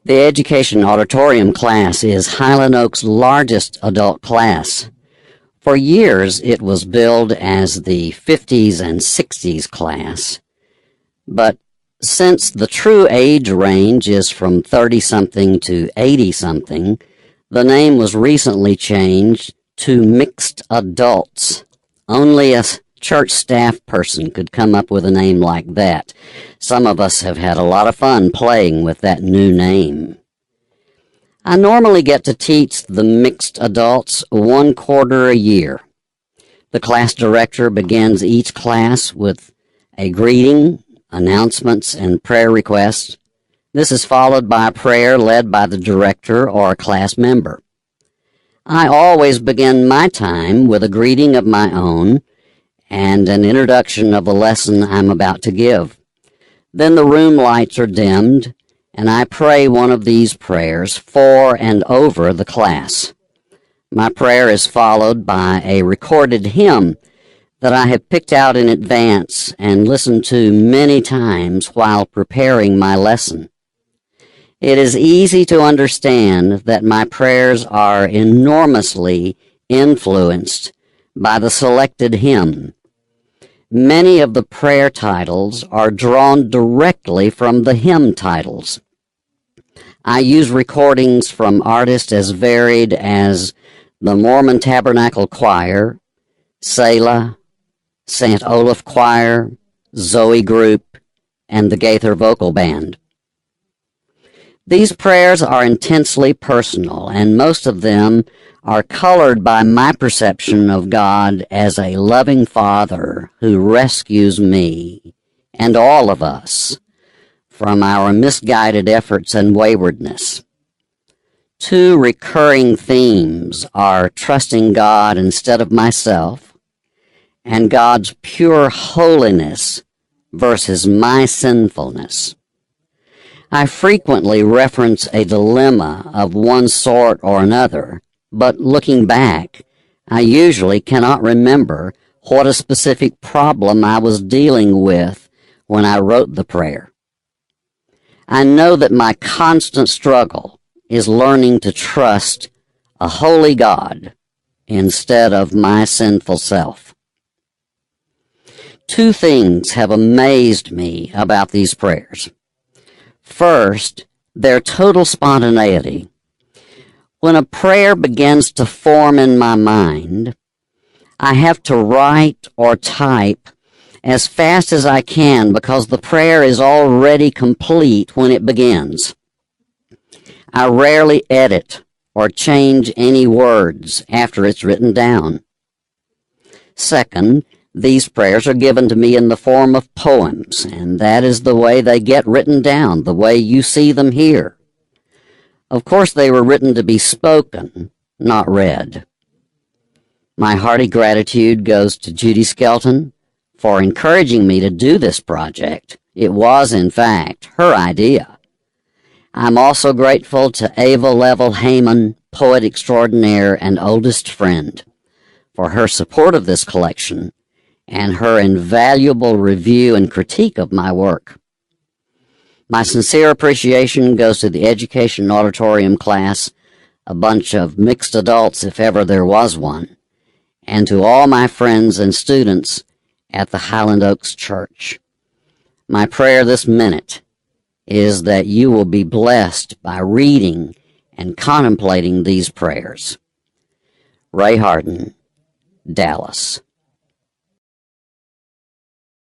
The Education Auditorium class is Highland Oaks' largest adult class. For years, it was billed as the 50s and 60s class, but since the true age range is from 30-something to 80-something, the name was recently changed to Mixed Adults. Only a church staff person could come up with a name like that. Some of us have had a lot of fun playing with that new name. I normally get to teach the mixed adults 1 quarter a year. The class director begins each class with a greeting, announcements, and prayer requests. This is followed by a prayer led by the director or a class member. I always begin my time with a greeting of my own and an introduction of the lesson I'm about to give. Then the room lights are dimmed, and I pray one of these prayers for and over the class. My prayer is followed by a recorded hymn that I have picked out in advance and listened to many times while preparing my lesson. It is easy to understand that my prayers are enormously influenced by the selected hymn. Many of the prayer titles are drawn directly from the hymn titles. I use recordings from artists as varied as the Mormon Tabernacle Choir, Selah, St. Olaf Choir, Zoe Group, and the Gaither Vocal Band. These prayers are intensely personal, and most of them are colored by my perception of God as a loving Father who rescues me and all of us from our misguided efforts and waywardness. 2 recurring themes are trusting God instead of myself and God's pure holiness versus my sinfulness. I frequently reference a dilemma of one sort or another, but looking back, I usually cannot remember what a specific problem I was dealing with when I wrote the prayer. I know that my constant struggle is learning to trust a holy God instead of my sinful self. 2 things have amazed me about these prayers. First, their total spontaneity. When a prayer begins to form in my mind, I have to write or type as fast as I can because the prayer is already complete when it begins. I rarely edit or change any words after it's written down. Second, these prayers are given to me in the form of poems, and that is the way they get written down, the way you see them here. Of course, they were written to be spoken, not read. My hearty gratitude goes to Judy Skelton for encouraging me to do this project. It was, in fact, her idea. I'm also grateful to Ava Level Heyman, poet extraordinaire and oldest friend, for her support of this collection and her invaluable review and critique of my work. My sincere appreciation goes to the Education Auditorium class, a bunch of mixed adults if ever there was one, and to all my friends and students at the Highland Oaks Church. My prayer this minute is that you will be blessed by reading and contemplating these prayers. Ray Hardin, Dallas.